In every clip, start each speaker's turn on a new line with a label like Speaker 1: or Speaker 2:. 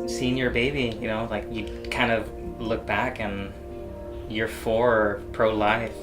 Speaker 1: seeing your baby, you know, like you kind of look back and you're for pro-life.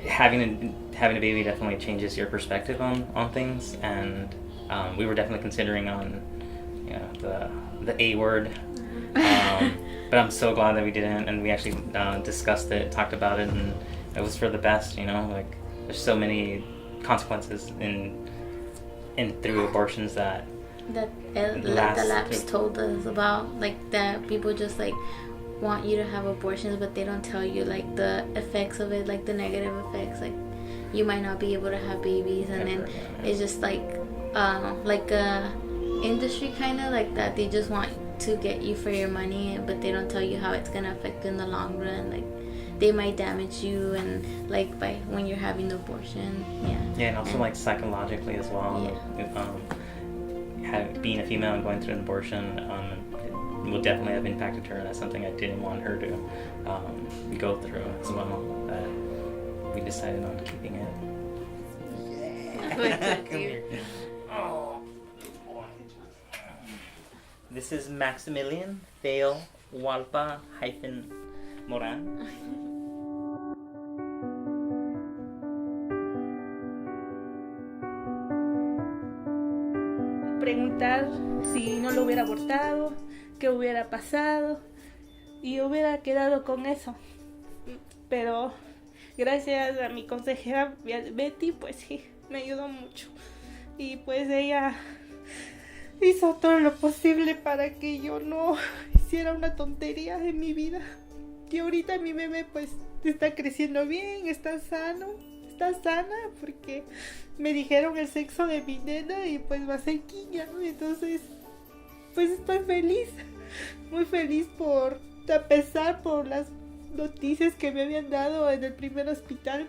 Speaker 1: Having a baby definitely changes your perspective on things, and we were definitely considering on, you know, the A word. But I'm so glad that we didn't, and we actually discussed it, talked about it, and it was for the best, you know. Like, there's so many consequences in through abortions that
Speaker 2: the labs told us about, like, that people just like want you to have abortions, but they don't tell you like the effects of it, like the negative effects, like you might not be able to have babies, and then it's just like a industry kind of like that. They just want to get you for your money, but they don't tell you how it's gonna affect you in the long run. Like, they might damage you, and like by when you're having the abortion.
Speaker 1: And also like psychologically as well. Being a female and going through an abortion will definitely have impacted her, and that's something I didn't want her to go through as well. We decided on keeping it. Come here. Oh, boy. This is Maximilian Theo Walpa Moran.
Speaker 3: Preguntar si no lo hubiera abortado, qué hubiera pasado, y hubiera quedado con eso. Pero gracias a mi consejera Betty, pues sí, me ayudó mucho. Y pues ella hizo todo lo posible para que yo no hiciera una tontería en mi vida. Y ahorita mi bebé pues está creciendo bien, está sana, porque me dijeron el sexo de mi nena y pues va a ser niña. Entonces pues estoy feliz, muy feliz, a pesar por las noticias que me habían dado en el primer hospital.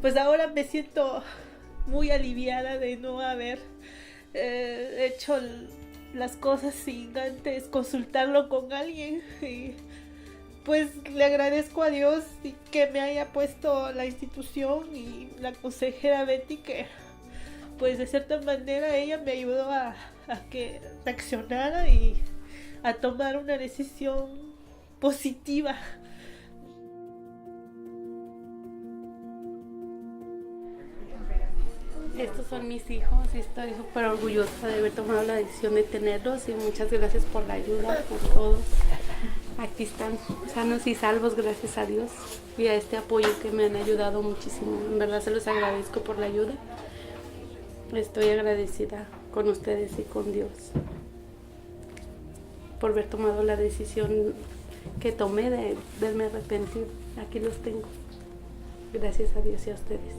Speaker 3: Pues ahora me siento muy aliviada de no haber hecho las cosas sin antes consultarlo con alguien. Y pues le agradezco a Dios que me haya puesto la institución y la consejera Betty, que pues de cierta manera ella me ayudó a que reaccionara y a tomar una decisión positiva. Estos son mis hijos y estoy súper orgullosa de haber tomado la decisión de tenerlos, y muchas gracias por la ayuda, por todo. Aquí están sanos y salvos, gracias a Dios, y a este apoyo que me han ayudado muchísimo. En verdad se los agradezco por la ayuda. Estoy agradecida con ustedes y con Dios por haber tomado la decisión que tomé de verme arrepentir. Aquí los tengo. Gracias a Dios y a ustedes.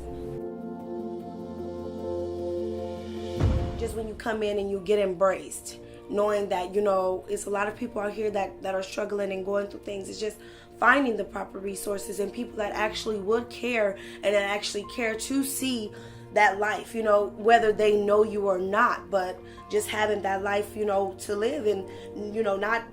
Speaker 4: Just when you come in and you get embraced, knowing that, you know, it's a lot of people out here that are struggling and going through things. It's just finding the proper resources and people that actually would care and that actually care to see that life, you know, whether they know you or not, but just having that life, you know, to live, and, you know, not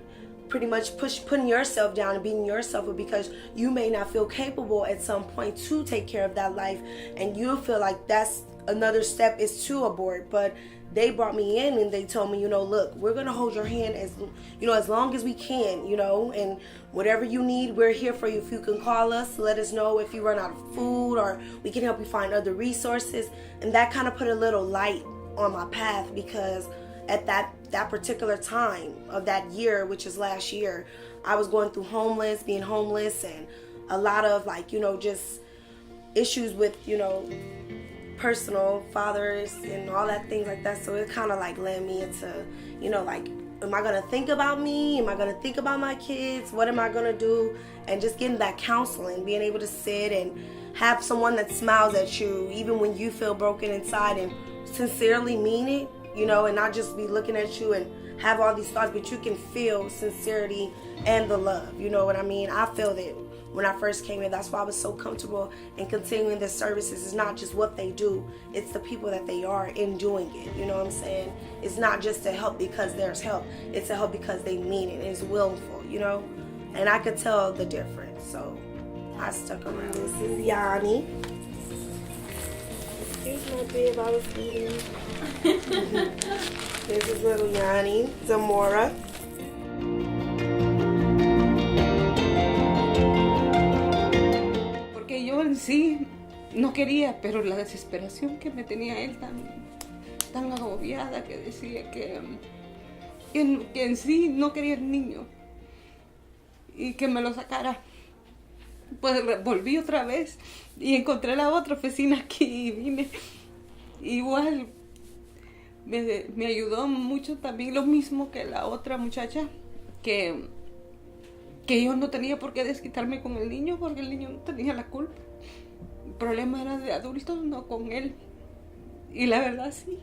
Speaker 4: pretty much putting yourself down and beating yourself up because you may not feel capable at some point to take care of that life, and you feel like that's another step is to abort. But they brought me in and they told me, you know, look, we're gonna hold your hand as, you know, as long as we can, you know, and whatever you need, we're here for you. If you can call us, let us know if you run out of food, or we can help you find other resources. And that kind of put a little light on my path, because at that particular time of that year, which is last year, I was going through being homeless, and a lot of, like, you know, just issues with, you know, personal fathers and all that things like that. So it kind of like led me into, you know, like, am I gonna think about me? Am I gonna think about my kids? What am I gonna do? And just getting that counseling, being able to sit and have someone that smiles at you even when you feel broken inside, and sincerely mean it, you know, and not just be looking at you and have all these thoughts, but you can feel sincerity and the love, you know what I mean? I felt it when I first came in. That's why I was so comfortable in continuing the services. It's not just what they do, it's the people that they are in doing it, you know what I'm saying? It's not just to help because there's help, it's to help because they mean it, it's willful, you know? And I could tell the difference, so I stuck around. This is Yanni. Here's my bib I was eating. This is little Yanni, Zamora.
Speaker 3: Porque yo en sí no quería, pero la desesperación que me tenía él tan agobiada que decía que en sí no quería el niño y que me lo sacara. Pues volví otra vez y encontré la otra oficina aquí y vine. Igual me ayudó mucho también, lo mismo que la otra muchacha, que yo no tenía por qué desquitarme con el niño porque el niño no tenía la culpa. El problema era de adultos, no con él. Y la verdad sí.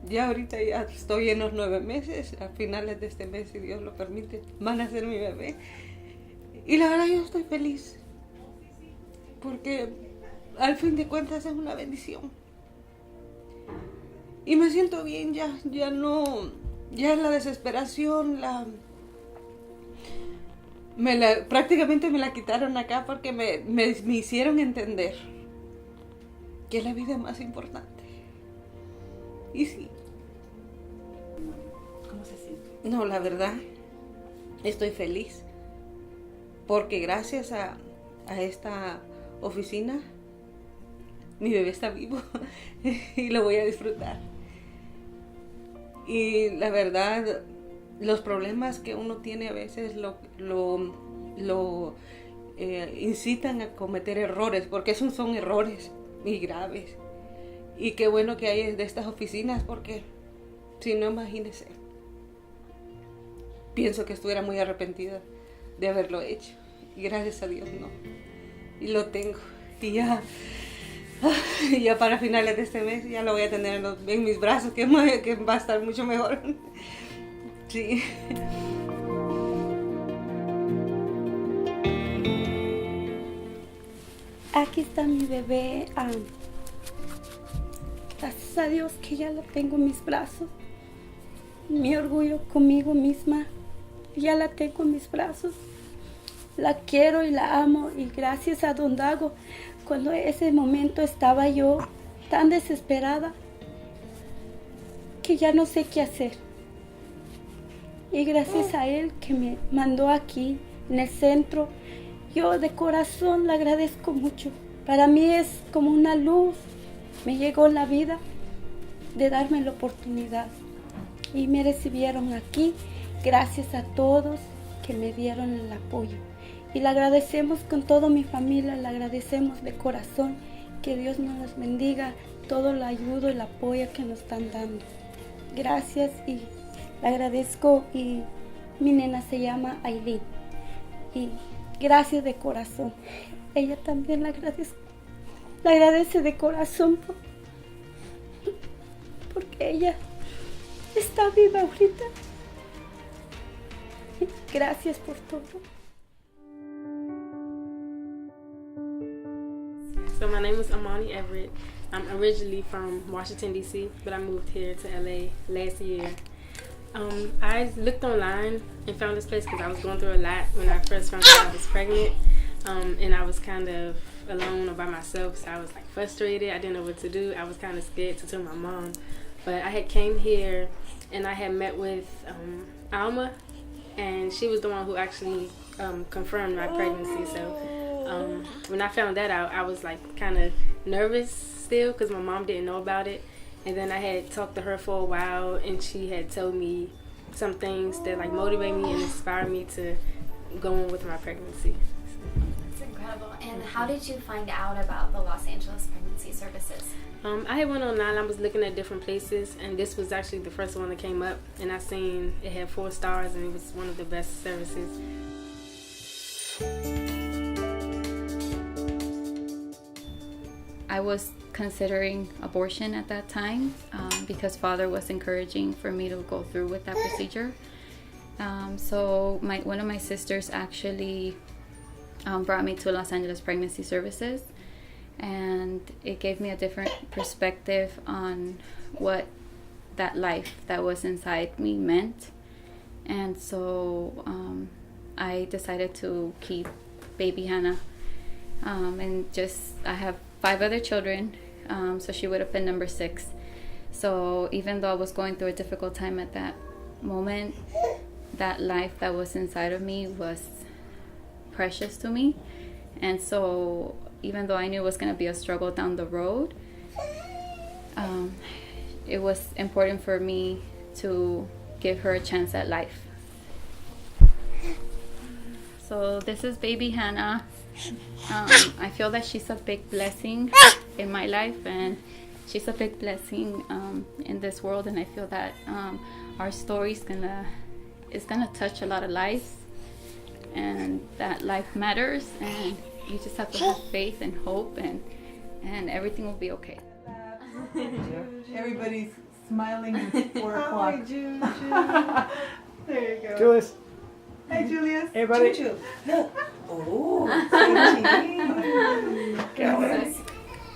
Speaker 3: Ya ahorita ya estoy en los 9 meses, a finales de este mes, si Dios lo permite, van a ser mi bebé. Y la verdad yo estoy feliz, porque al fin de cuentas es una bendición. Y me siento bien, ya la desesperación, prácticamente me la quitaron acá porque me hicieron entender que la vida es más importante. Y sí.
Speaker 5: ¿Cómo se siente?
Speaker 3: No, la verdad, estoy feliz. Porque gracias a esta oficina, mi bebé está vivo y lo voy a disfrutar. Y la verdad, los problemas que uno tiene a veces lo incitan a cometer errores, porque esos son errores muy graves. Y qué bueno que hay de estas oficinas, porque si no, imagínese. Pienso que estuviera muy arrepentida de haberlo hecho. Y gracias a Dios no. Y lo tengo. Y ya para finales de este mes ya lo voy a tener en mis brazos, que va a estar mucho mejor. Sí.
Speaker 5: Aquí está mi bebé. Gracias a Dios que ya la tengo en mis brazos. Mi orgullo conmigo misma. Ya la tengo en mis brazos. La quiero y la amo. Y gracias a Don Dago, cuando ese momento estaba yo tan desesperada que ya no sé qué hacer. Y gracias a él que me mandó aquí en el centro, yo de corazón le agradezco mucho. Para mí es como una luz. Me llegó la vida de darme la oportunidad. Y me recibieron aquí. Gracias a todos que me dieron el apoyo. Y le agradecemos con toda mi familia, le agradecemos de corazón. Que Dios nos los bendiga, todo el ayuda y el apoyo que nos están dando. Gracias y le agradezco. Y mi nena se llama Aileen. Y gracias de corazón. Ella también le agradece de corazón porque ella está viva ahorita. Gracias por todo.
Speaker 6: So my name is Amani Everett. I'm originally from Washington, D.C., but I moved here to L.A. last year. I looked online and found this place because I was going through a lot when I first found out I was pregnant. And I was kind of alone or by myself, so I was like frustrated. I didn't know what to do. I was kind of scared to tell my mom. But I had came here and I had met with Alma, and she was the one who actually confirmed my pregnancy. So when I found that out, I was like kind of nervous still because my mom didn't know about it. And then I had talked to her for a while, and she had told me some things that like motivate me and inspire me to go on with my pregnancy.
Speaker 7: That's incredible. And how did you find out about the Los Angeles Pregnancy Services?
Speaker 6: I had went online. I was looking at different places, and this was actually the first one that came up. And I seen it had 4 stars, and it was one of the best services.
Speaker 8: I was considering abortion at that time because Father was encouraging for me to go through with that procedure. So one of my sisters actually brought me to Los Angeles Pregnancy Services, and it gave me a different perspective on what that life that was inside me meant. And so I decided to keep baby Hannah, and I have 5 other children. So she would have been number 6. So even though I was going through a difficult time at that moment, that life that was inside of me was precious to me. And so even though I knew it was going to be a struggle down the road, it was important for me to give her a chance at life. So this is baby Hannah. I feel that she's a big blessing in my life, and she's a big blessing in this world, and I feel that our story is gonna touch a lot of lives, and that life matters, and you just have to have faith and hope, and everything will be okay.
Speaker 9: Everybody's smiling. It's 4 o'clock.
Speaker 4: Hi, Juju. There you go.
Speaker 9: Julius.
Speaker 4: Hi, Julius.
Speaker 9: Hey, buddy.
Speaker 4: Juju. Oh,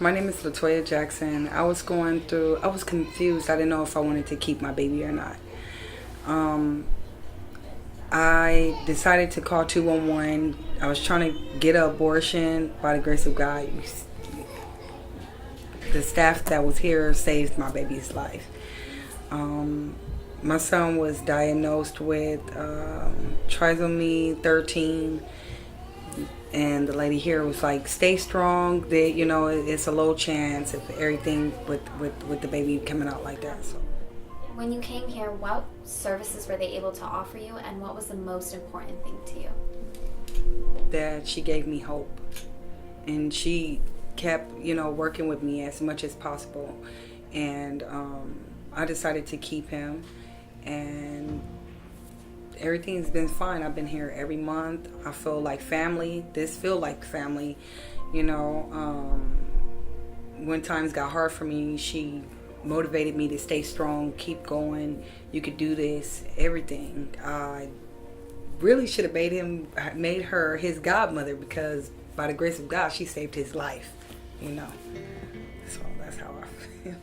Speaker 10: My name is Latoya Jackson. I was confused. I didn't know if I wanted to keep my baby or not. I decided to call 211. I was trying to get an abortion. By the grace of God, the staff that was here saved my baby's life. My son was diagnosed with trisomy 13, and the lady here was like, "Stay strong. That it's a low chance if everything with the baby coming out like that." So,
Speaker 7: when you came here, what services were they able to offer you, and what was the most important thing to you?
Speaker 10: that she gave me hope, and she kept working with me as much as possible, and I decided to keep him, and everything's been fine. I've been here every month. I feel like family. This feel like family. When times got hard for me, she motivated me to stay strong, keep going. You could do this. Everything. I really should have made her his godmother, because by the grace of God, she saved his life. So that's how I feel.